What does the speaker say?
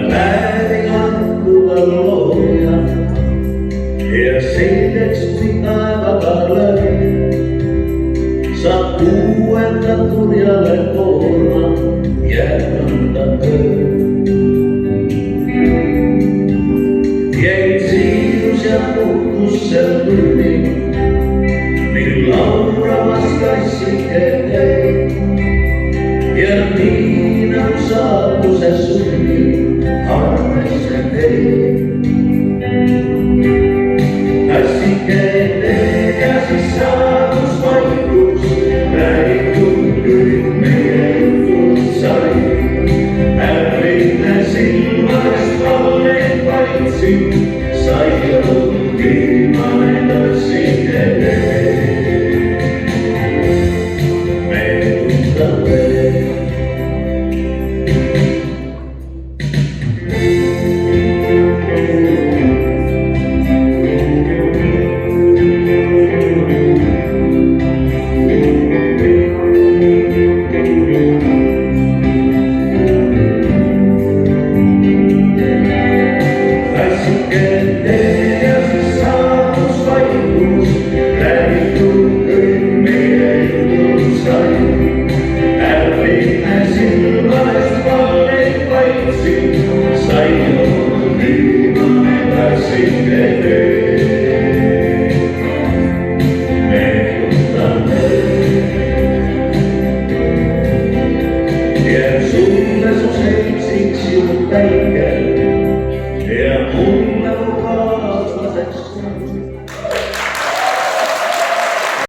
päivin attuva luoja, ja selleksi kui taevaga löö. Saab uuenda turjale koorma, jätkanda töö. Jäin siirus ja puhtus sel tunnil, mil laulamas kassike teid. Ja nii nagu saabuse sunnil, arvesse teid. Kassike teid ja siis saabus vaikus, räägitud kõik meie jutud sai. Ärline silmadest valleid valitsid, sai olnud viimane kassike teid. Meenutan teid. Sulle su seltsiks ju päike.